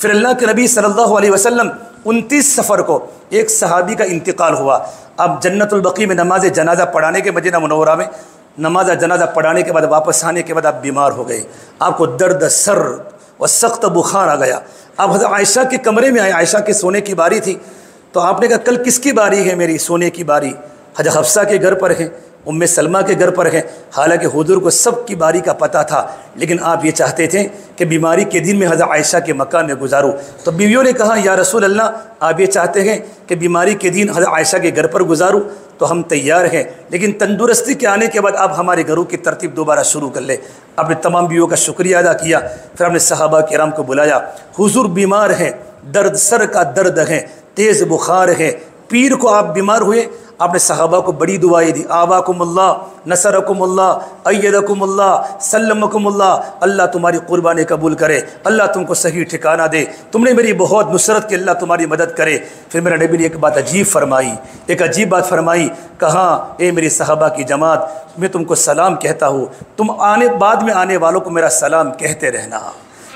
फिर अल्लाह के नबी सल्लल्लाहु अलैहि वसल्लम 29 सफ़र को एक सहाबी का इंतकाल हुआ। अब जन्नतुल बकी में नमाज जनाजा पढ़ाने के, मदीना मुनव्वरा में नमाज जनाजा पढ़ाने के बाद वापस आने के बाद आप बीमार हो गए, आपको दर्द सर व सख्त बुखार आ गया। आप हज़रत आयशा के कमरे में आए, आयशा के सोने की बारी थी, तो आपने कहा कल किसकी बारी है? मेरी सोने की बारी हज़रत हफ्सा के घर पर है, उम्मे सलमा के घर पर है। हालांकि हुजूर को सब की बारी का पता था, लेकिन आप ये चाहते थे कि बीमारी के दिन में हज़रत आयशा के मकान में गुजारूँ। तो बीवियों ने कहा या रसूल अल्लाह, आप ये चाहते हैं कि बीमारी के दिन हज़रत आयशा के घर पर गुजारूँ, तो हम तैयार हैं, लेकिन तंदुरुस्ती के आने के बाद आप हमारे घरों की तरतीब दोबारा शुरू कर ले। आपने तमाम बीवियों का शुक्रिया अदा किया। फिर आपने सहाबा किराम को बुलाया, हुजूर बीमार हैं, दर्द सर का दर्द है, तेज़ बुखार है, पीर को आप बीमार हुए। आपने सहाबा को बड़ी दुआएं दी, आवाकुमुल्लाह नसरकुमुल्लाह अय्यदकुमुल्लाह सल्लमकुमुल्लाह, अल्लाह तुम्हारी कुर्बानी कबूल करे, अल्लाह तुमको सही ठिकाना दे, तुमने मेरी बहुत नुसरत की, अल्लाह तुम्हारी मदद करे। फिर मेरा नबी ने एक बात अजीब फरमाई, एक अजीब बात फरमाई, कहा ए मेरी सहाबा की जमात, मैं तुमको सलाम कहता हूँ, तुम आने बाद में आने वालों को मेरा सलाम कहते रहना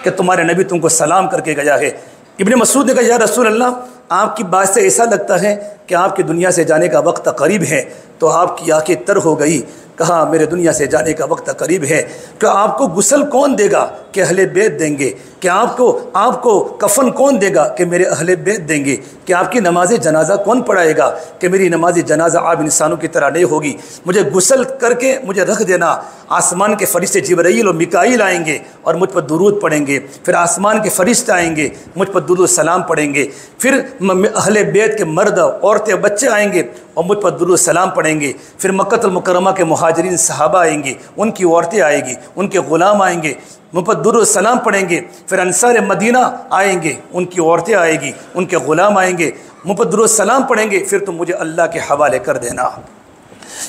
कि तुम्हारे नबी तुमको सलाम करके गया है। इब्ने मसूद ने कहा या रसूल अल्लाह, आपकी बात से ऐसा लगता है कि आपकी दुनिया से जाने का वक्त करीब है। तो आपकी आंखें तर हो गई। कहा मेरे दुनिया से जाने का वक्त करीब है। कि आपको गुस्ल कौन देगा? कि अहले बैत देंगे। कि आपको कफन कौन देगा? कि मेरे अहले बैत देंगे। कि आपकी नमाज जनाजा कौन पढ़ाएगा? कि मेरी नमाज जनाजा आप इंसानों की तरह नहीं होगी। मुझे गुस्ल करके मुझे रख देना, आसमान के फरिश्ते जिब्राईल और मिकाईल आएंगे और मुझ पर दुरूद पढ़ेंगे। फिर आसमान के फरिश्ते आएंगे, मुझ पर दुरूद सलाम पढ़ेंगे। फिर अहले बैत के मर्द औरतें बच्चे आएंगे और मुझ पर दुरूद सलाम पढ़ेंगे। फिर मक्कतुल मुकर्रमा के मुहाजिरीन सहाबा आएंगे, उनकी औरतें आएंगी, उनके ग़ुलाम आएंगे, मुझ पर दुरूद सलाम पढ़ेंगे। फिर अंसार मदीना आएंगे, उनकी औरतें आएगी, उनके ग़ुलाम आएंगे, मुझ पर दुरूद सलाम पढ़ेंगे। फिर तुम मुझे अल्लाह के हवाले कर देना।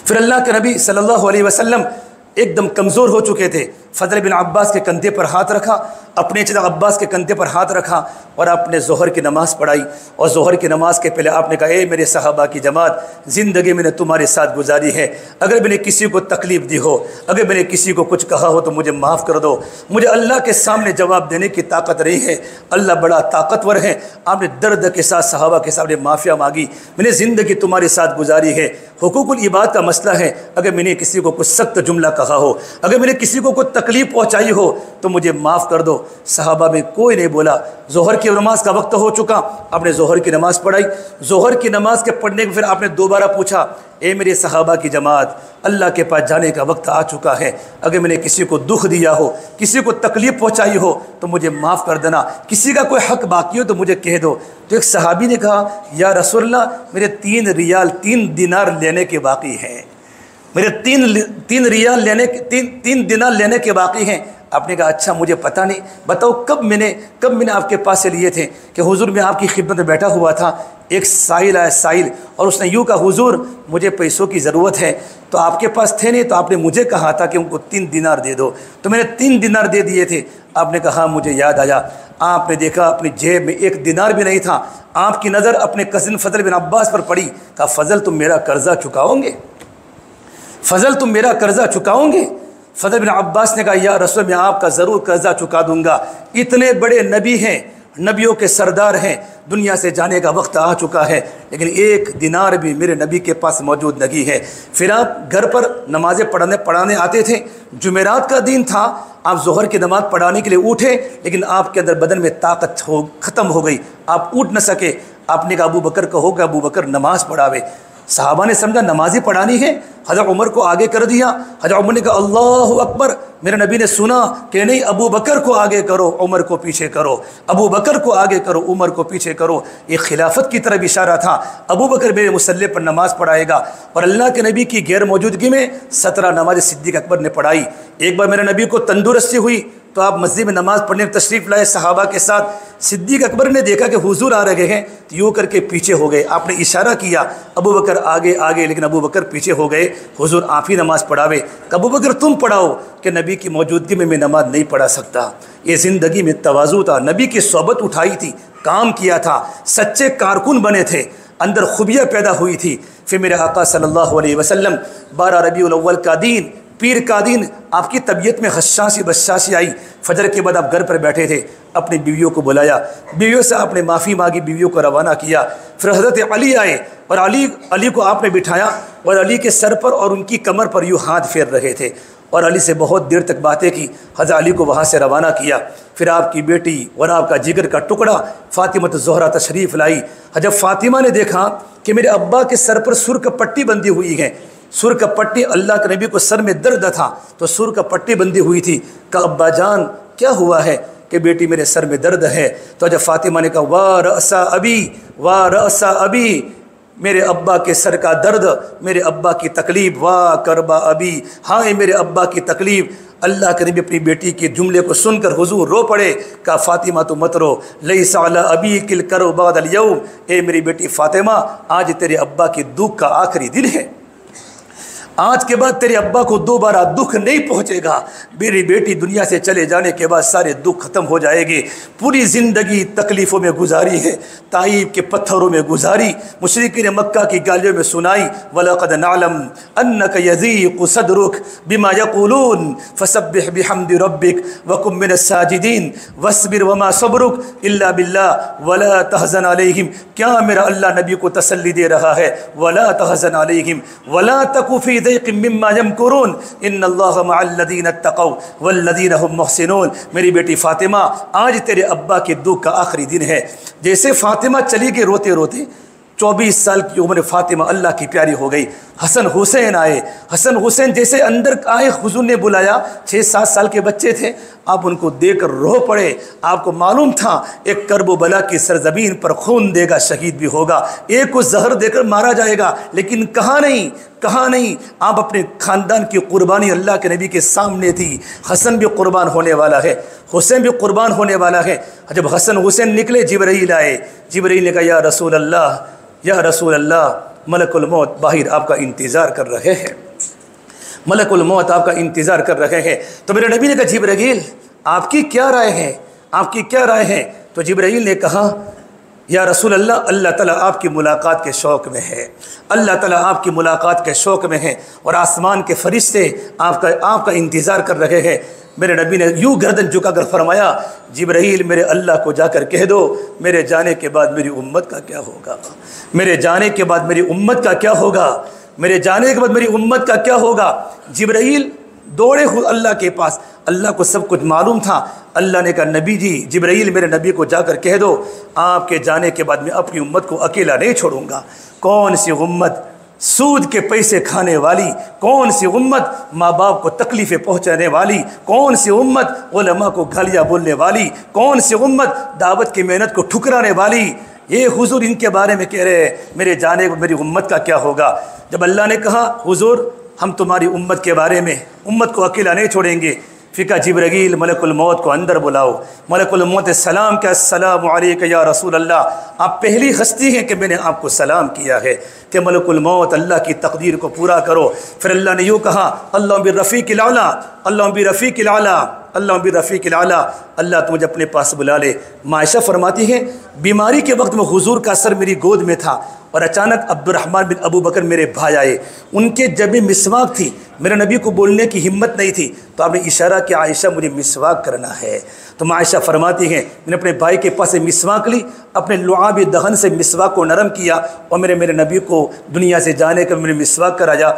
फिर अल्लाह के नबी सल्लल्लाहु अलैहि वसल्लम एकदम कमज़ोर हो चुके थे। फ़ज़ल बिन अब्बास के कंधे पर हाथ रखा, अपने चचा अब्बास के कंधे पर हाथ रखा और आपने ज़ोहर की नमाज़ पढ़ाई। और ज़ोहर की नमाज़ के पहले आपने कहा ए मेरे सहाबा की जमात, ज़िंदगी मैंने तुम्हारे साथ गुजारी है, अगर मैंने किसी को तकलीफ़ दी हो, अगर मैंने किसी को कुछ कहा हो तो मुझे माफ़ कर दो। मुझे अल्लाह के सामने जवाब देने की ताकत नहीं है, अल्लाह बड़ा ताकतवर है। आपने दर्द के साथ सहाबा के सामने माफ़िया मांगी, मैंने ज़िंदगी तुम्हारे साथ गुजारी है। हुकूकुल इबाद का मसला है, अगर मैंने किसी को कुछ सख्त जुमला कहा हो, अगर मैंने किसी को कोई तकलीफ़ पहुँचाई हो तो मुझे माफ़ कर दो। सहाबा में कोई नहीं बोला। ज़ोहर की नमाज का वक्त हो चुका, आपने ज़ोहर की नमाज़ पढ़ाई। ज़ोहर की नमाज के पढ़ने के फिर आपने दोबारा पूछा ए मेरे सहाबा की जमात, अल्लाह के पास जाने का वक्त आ चुका है, अगर मैंने किसी को दुख दिया हो, किसी को तकलीफ़ पहुँचाई हो तो मुझे माफ़ कर देना, किसी का कोई हक़ बाकी हो तो मुझे कह दो। तो एक सहाबी ने कहा या रसूलल्लाह, मेरे 3 रियाल 3 दिनार लेने के बाकी हैं, मेरे 3 रियाल लेने के 3 दिनार लेने के बाकी हैं। आपने कहा अच्छा मुझे पता नहीं, बताओ कब मैंने आपके पास से लिए थे? कि हुजूर मैं आपकी खिदमत में बैठा हुआ था, एक साइल आया साइल, और उसने यूँ कहा हुजूर मुझे पैसों की ज़रूरत है, तो आपके पास थे नहीं, तो आपने मुझे कहा था कि उनको 3 दिनार दे दो, तो मैंने 3 दिनार दे दिए थे। आपने कहा हाँ मुझे याद आया। आपने देखा अपनी जेब में 1 दिनार भी नहीं था। आपकी नज़र अपने कज़िन फ़ज़ल बिन अब्बास पर पड़ी। कहा फ़ज़ल तुम मेरा कर्ज़ा चुकाओगे? फ़ज़ल तुम मेरा कर्ज़ा चुकाओगे? फ़ज़ल बिन अब्बास ने कहा या रसूल मैं आपका ज़रूर कर्ज़ा चुका दूंगा, इतने बड़े नबी हैं, नबियों के सरदार हैं, दुनिया से जाने का वक्त आ चुका है, लेकिन 1 दिनार भी मेरे नबी के पास मौजूद नहीं है। फिर आप घर पर नमाज़ें पढ़ाने आते थे। जुमेरात का दिन था, आप ज़ोहर की नमाज़ पढ़ाने के लिए उठे, लेकिन आपके अंदर बदन में ताकत ख़त्म हो गई, आप उठ न सके। आपने कहा अबू बकर कहो कि अबू बकर नमाज़ पढ़ावे। सहाबा ने समझा नमाज़ी पढ़ानी है, हज़रत उमर को आगे कर दिया। हज़रत उमर ने कहा अल्लाहु अकबर। मेरे नबी ने सुना कि नहीं, अबू बकर को आगे करो, उमर को पीछे करो, अबू बकर को आगे करो, उमर को पीछे करो। ये खिलाफत की तरफ इशारा था। अबू बकर मेरे मुसल्ले पर नमाज़ पढ़ाएगा। और अल्लाह के नबी की गैर मौजूदगी में 17 नमाज़ सिद्दीक़ अकबर ने पढ़ाई। एक बार मेरे नबी को तंदुरुस्ती हुई तो आप मस्जिद में नमाज़ पढ़ने में तशरीफ़ लाए सहाबा के साथ। सिद्दीक़ अकबर ने देखा कि हुजूर आ रहे हैं, तो यूँ करके पीछे हो गए। आपने इशारा किया अबू बकर आगे आगे, लेकिन अबू बकर पीछे हो गए। हुजूर आप ही नमाज़ पढ़ावे। अबू बकर तुम पढ़ाओ, कि नबी की मौजूदगी में मैं नमाज़ नहीं पढ़ा सकता। ये ज़िंदगी में तवाज़ु था, नबी की सोबत उठाई थी, काम किया था, सच्चे कारकुन बने थे, अंदर खुबियाँ पैदा हुई थी। फिर मेरे आका सल्लल्लाहु अलैहि वसल्लम 12 रबीउल अव्वल का दिन पीर का दिन आपकी तबीयत में हशाशी बशाशी आई, फजर के बाद आप घर पर बैठे थे, अपनी बीवियों को बुलाया, बीवियों से आपने माफ़ी मांगी, बीवियों को रवाना किया। फिर हज़रत अली आए और अली को आपने बिठाया और अली के सर पर और उनकी कमर पर यूँ हाथ फेर रहे थे और अली से बहुत देर तक बातें की। हज़रत अली को वहाँ से रवाना किया। फिर आपकी बेटी और आपका जिगर का टुकड़ा फ़ातिमा ज़ोहरा तशरीफ़ लाई। जब फ़ातिमा ने देखा कि मेरे अब्बा के सर पर सुर का पट्टी बंधी हुई है, सुर का पट्टी, अल्लाह के नबी को सर में दर्द था तो सुर का पट्टी बंधी हुई थी। कहा अब्बा जान क्या हुआ है? कि बेटी मेरे सर में दर्द है। तो जब फ़ातिमा ने कहा वाह रअसा अबी, वाह रअसा अबी, मेरे अब्बा के सर का दर्द, मेरे अब्बा की तकलीफ़, वाह करबा अबी, हाँ मेरे अब्बा की तकलीफ़। अल्लाह के नबी अपनी बेटी के जुमले को सुनकर हुजूर रो पड़े। कहा फ़ातिमा तो मत रो, लैसा अला अबी किल करो बादल यौम, ए मेरी बेटी फ़ातिमा आज तेरे अब्बा के दुख का आखिरी दिन है, आज के बाद तेरे अब्बा को दोबारा दुख नहीं पहुंचेगा। मेरी बेटी दुनिया से चले जाने के बाद सारे दुख खत्म हो जाएंगे। पूरी ज़िंदगी तकलीफ़ों में गुजारी है, ताइब के पत्थरों में गुजारी, मुशरिकीन मक्का की गालियों में सुनाई। वलक़द नअलम अन्नक यज़ीक़ु सदरुक बिमा यक़ूलून फसब्बिह बिहम्दि रब्बिक वकुम मिनस साजिदीन वस्बिर वमा सब्रुक इल्ला बिल्लाह वला तहज़न अलैहिम। क्या मेरा अल्लाह नबी को तसल्ली दे रहा है, वला तहज़न अलैहिम वला तकू फ़ी मिम्मा यमकुरून इन्नल्लाह मअल्लज़ीना तक़व वल्लज़ीना हुम मुहसिनून। मेरी बेटी फ़ातिमा आज तेरे अब्बा के दुख का आखिरी दिन है। जैसे फ़ातिमा चली गई रोते रोते, 24 साल की उम्र फ़ातिमा अल्लाह की प्यारी हो गई। हसन हुसैन आए, हसन हुसैन जैसे अंदर आए हुजूर ने बुलाया, 6-7 साल के बच्चे थे, आप उनको देखकर रो पड़े। आपको मालूम था एक करबला की सरजमीन पर खून देगा शहीद भी होगा, एक को जहर देकर मारा जाएगा, लेकिन कहाँ नहीं, कहाँ नहीं, आप अपने ख़ानदान की कुर्बानी अल्लाह के नबी के सामने थी। हसन भी कुर्बान होने वाला है, हुसैन भी कुर्बान होने वाला है। जब हसन हुसैन निकले जिब्राईल आए, जिब्राईल ने कहा या रसूल अल्लाह, या रसूल अल्लाह, मलकुल मौत बाहर आपका इंतज़ार कर रहे हैं, मलकुल मौत आपका इंतज़ार कर रहे हैं। तो मेरे नबी ने कहा जिब्राईल आपकी क्या राय है, आपकी क्या राय है? तो जिब्राईल ने कहा या रसूल अल्लाह, अल्लाह ताला आपकी मुलाकात के शौक़ में है, अल्लाह ताला आपकी मुलाकात के शौक़ में है और आसमान के फरिश्ते आपका इंतज़ार कर रहे हैं। मेरे नबी ने यूँ गर्दन झुकाकर फरमाया जिब्राईल मेरे अल्लाह को जाकर कह दो मेरे जाने के बाद मेरी उम्मत का क्या होगा, मेरे जाने के बाद मेरी उम्मत का क्या होगा, मेरे जाने के बाद मेरी उम्मत का क्या होगा। जिब्राईल दौड़े अल्लाह के पास, अल्लाह को सब कुछ मालूम था। अल्लाह ने कहा नबी जी, जिब्राईल मेरे नबी को जाकर कह दो आपके जाने के बाद मैं अपनी उम्मत को अकेला नहीं छोड़ूंगा। कौन सी उम्मत सूद के पैसे खाने वाली, कौन सी उम्मत माँ बाप को तकलीफ़ें पहुँचाने वाली, कौन सी उम्मत उलमा को गालियाँ बोलने वाली, कौन सी उम्मत दावत की मेहनत को ठुकराने वाली, ये हुजूर इनके बारे में कह रहे हैं मेरे जाने को मेरी उम्मत का क्या होगा। जब अल्लाह ने कहा हुजूर हम तुम्हारी उम्मत के बारे में, उम्मत को अकेला नहीं छोड़ेंगे, फ़िका जिब्राईल मलकुल मौत को अंदर बुलाओ। मलकुल मौत सलाम क्या, अस्सलामु अलैका या रसूल अल्लाह, आप पहली हस्ती हैं कि मैंने आपको सलाम किया है कि मलकुल मौत अल्लाह की तकदीर को पूरा करो। फिर अल्लाह ने यूँ कहा अल्लाह बिर्रफ़ीक़िल आला, अल्लाह बिर्रफ़ीक़िल आला, अल्लाह बिर्रफ़ीक़िल आला, अल्लाह तो मुझे अपने पास बुला ले। मायशा फरमाती है बीमारी के वक्त में हुजूर का सर मेरी गोद में था और अचानक अब्दुर्रहमान बिन अबू बकर मेरे भाई आए, उनके जबी मिसवाक थी, मेरे नबी को बोलने की हिम्मत नहीं थी, तो आपने इशारा किया आयशा मुझे मिसवाक करना है। तो आयशा फरमाती हैं मैंने अपने भाई के पास से मिसवाक ली, अपने लुआब दहन से मिसवाक को नरम किया और मेरे नबी को दुनिया से जाने का मैंने मिसवाक कराया।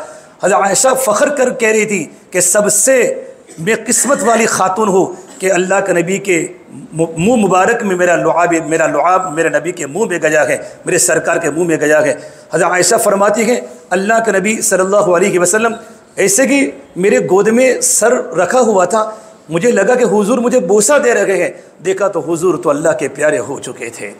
हज़रत आयशा फ़ख्र कर कह रही थी कि सबसे मैं किस्मत वाली खातून हूँ कि अल्लाह के नबी के मुँह मुबारक में मेरा लुआब मेरे नबी के मुँह में गया है, मेरे सरकार के मुँह में गया है। हज़रत आयशा फरमाती है अल्लाह के नबी सल्लल्लाहु अलैहि वसल्लम ऐसे कि मेरे गोद में सर रखा हुआ था, मुझे लगा कि हुजूर मुझे बोसा दे रहे हैं, देखा तो हुजूर तो अल्लाह के प्यारे हो चुके थे।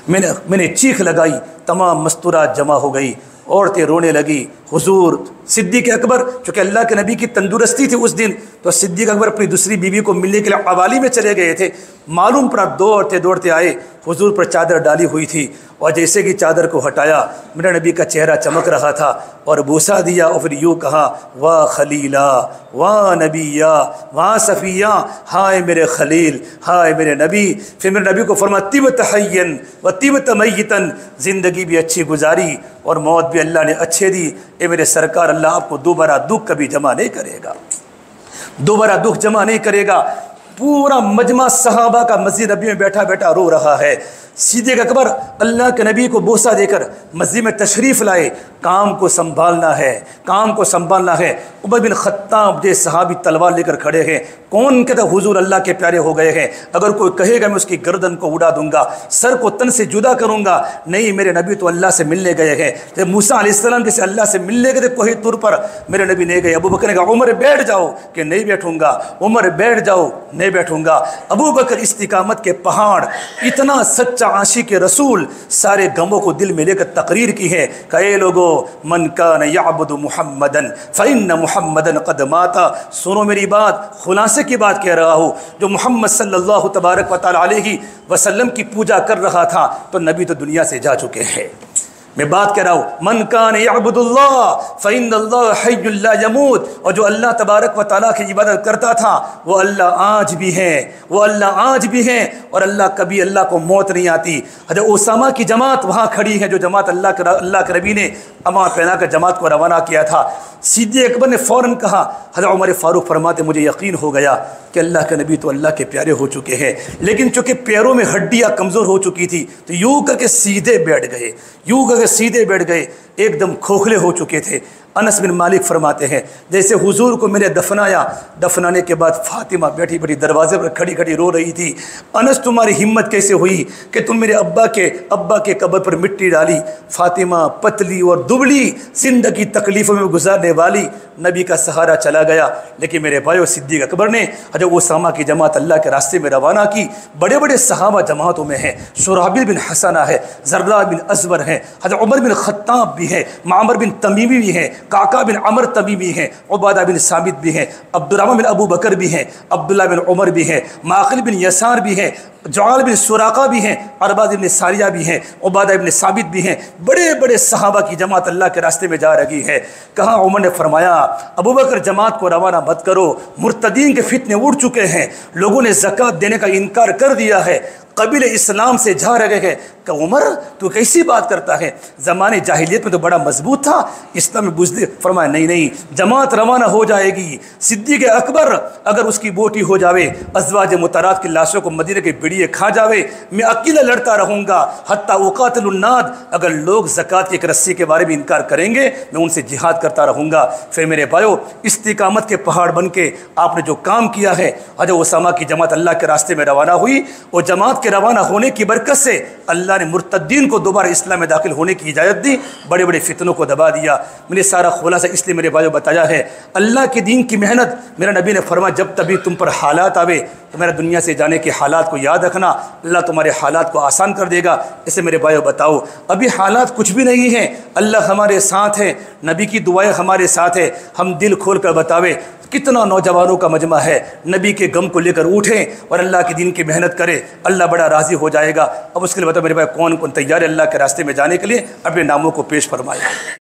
मैंने चीख लगाई, तमाम मस्तूरात जमा हो गई, औरतें रोने लगी। हुजूर सिद्दीक़ अकबर चूँकि अल्लाह के नबी की तंदुरुस्ती थी उस दिन, तो सिद्दीक़ अकबर अपनी दूसरी बीवी को मिलने के लिए अवाली में चले गए थे। मालूम पड़ा दौड़ते दौड़ते आए, हुजूर पर चादर डाली हुई थी और जैसे कि चादर को हटाया मेरा नबी का चेहरा चमक रहा था और बूसा दिया और फिर यूँ कहा, वाह खलीला, वाह नबिया, वाह सफ़िया, हाय मेरे खलील, हाय मेरे नबी। फिर मेरे नबी को फरमा, तिब तहय्यन व तिब तमय्यतन, ज़िंदगी भी अच्छी गुजारी और मौत भी अल्लाह ने अच्छे दी। ए मेरे सरकार, अल्लाह आपको दोबारा दुख कभी जमा नहीं करेगा, दोबारा दुख जमा नहीं करेगा। पूरा मजमा सहाबा का मस्जिद नबी में बैठा बैठा रो रहा है। सिद्दीक़ अकबर अल्लाह के नबी को बोसा देकर मस्जिद में तशरीफ़ लाए। काम को संभालना है, काम को संभालना है। उमर बिन खत्ताब जैसे सहाबी तलवार लेकर खड़े हैं। कौन कहता हुजूर अल्लाह के प्यारे हो गए हैं? अगर कोई कहेगा मैं उसकी गर्दन को उड़ा दूंगा, सर को तन से जुदा करूंगा। नहीं, मेरे नबी तो अल्लाह से मिलने गए हैं। जब मूसा अलैहिस्सलाम जैसे अल्लाह से मिलने गए थे कोही तुर पर, मेरे नबी नहीं गए। अबू बकर ने कहा, उमर बैठ जाओ, कि नहीं बैठूंगा। उमर बैठ जाओ, नहीं बैठूंगा। अबू बकर इस्तिकामत के पहाड़, इतना सच्चा आशिक रसूल, सारे गमों को दिल में लेकर तकरीर की है। कहे लोगो, मन कान याबुदु मुहम्मदन फ़इन्न मुहम्मदन क़द माता। सुनो मेरी बात, खुलासे की बात कह रहा हूँ। जो मोहम्मद सल्लल्लाहु तबारक व तआला अलैहि वसल्लम की पूजा कर रहा था तो नबी तो दुनिया से जा चुके हैं। मैं बात कह रहा हूँ, मन कान यअबुदुल्लाह फ़इन्नल्लाह हय्युल ला यमूत। और जो अल्लाह तबारक व तआला की इबादत करता था वो अल्लाह आज भी है, वो अल्लाह आज भी है और अल्लाह कभी अल्लाह को मौत नहीं आती। हज़रत उसामा की जमात वहाँ खड़ी है, जो जमात अल्लाह के नबी ने अमा पहना कर जमात को रवाना किया था। सिद्दीक़ अकबर ने फ़ौरन कहा, हज़रत उमर फ़ारूक फरमाते, मुझे यकीन हो गया कि अल्लाह के नबी तो अल्लाह के प्यारे हो चुके हैं। लेकिन चूँकि पैरों में हड्डियाँ कमज़ोर हो चुकी थी तो यूँ करके सीधे बैठ गए, यूँ करके सीधे बैठ गए, एकदम खोखले हो चुके थे। अनस बिन मालिक फरमाते हैं, जैसे हुजूर को मैंने दफनाया, दफनाने के बाद फ़ातिमा बैठी बैठी दरवाजे पर खड़ी खड़ी रो रही थी। अनस, तुम्हारी हिम्मत कैसे हुई कि तुम मेरे अब्बा के कब्र पर मिट्टी डाली? फ़ातिमा पतली और दुबली, ज़िंदगी तकलीफ़ों में गुजारने वाली, नबी का सहारा चला गया। लेकिन मेरे भाइयों, सिद्दीक़ अकबर ने हज़रत उसामा की जमात अल्लाह के रास्ते में रवाना की। बड़े बड़े सहाबा जमातों में हैं, शुराबिल बिन हसना है, ज़र्रा बिन अज़वर हैं, हज़रत उमर बिन खत्ताब भी हैं, मामर बिन तमीमी भी हैं, काका बिन अमर तमीमी हैं, उबादा बिन साबित भी हैं, अब्दुर्रहमान बिन अबू बकर भी हैं, अब्दुल्ला बिन उमर भी हैं, माक़िल बिन यसार भी हैं, जआल बिन सुराका भी हैं, अरबाद बिन सारिया भी हैं, उबादा बिन साबित भी हैं। बड़े बड़े सहाबा की जमात अल्लाह के रास्ते में जा रही है। कहाँ उमर ने फरमाया, अबू बकर जमात को रवाना मत करो, मुर्तदीन के फितने उड़ चुके हैं, लोगों ने ज़कात देने का इनकार कर दिया है, कबीले इस्लाम से जा रहे हैं। कि उमर तू कैसी बात करता है? ज़माने जाहिलियत में तो बड़ा मजबूत था, इस्लाम में बुज़दिल। फरमाया, नहीं नहीं, जमात रवाना हो जाएगी। सिद्दीक़ अकबर अगर उसकी बोटी हो जावे, अज़वाज मुतहरात की लाशों को मदीने के बिड़िए खा जावे, मैं अकेला लड़ता रहूँगा हत्ता उक़ातिलुन्नास। अगर लोग ज़कात की एक रस्सी के बारे में इनकार करेंगे, मैं उनसे जिहाद करता रहूँगा। फिर मेरे भाइयों, इस्तिकामत के पहाड़ बन के आपने जो काम किया है, हज़रत उसामा की जमात अल्लाह के रास्ते में रवाना हुई और जमात के रवाना होने की बरकत से अल्लाह ने मुर्तद्दीन को दोबारा इस्लाम में दाखिल होने की इजाज़त दी, बड़े बड़े फितनों को दबा दिया। मैंने सारा खुलासा इसलिए मेरे भाइयों बताया है, अल्लाह के दीन की मेहनत। मेरा नबी ने फरमाया, जब तभी तुम पर हालात आवे तो मेरा दुनिया से जाने के हालात को याद रखना, अल्लाह तुम्हारे हालात को आसान कर देगा। इसे मेरे भाइयों बताओ, अभी हालात कुछ भी नहीं हैं, अल्लाह हमारे साथ है, नबी की दुआएं हमारे साथ है। हम दिल खोल कर बतावे, कितना नौजवानों का मजमा है, नबी के गम को लेकर उठें और अल्लाह के दीन की मेहनत करें, अल्लाह बड़ा राज़ी हो जाएगा। अब उसके लिए बताओ मेरे भाई, कौन कौन तैयार है अल्लाह के रास्ते में जाने के लिए? अपने नामों को पेश फरमाए।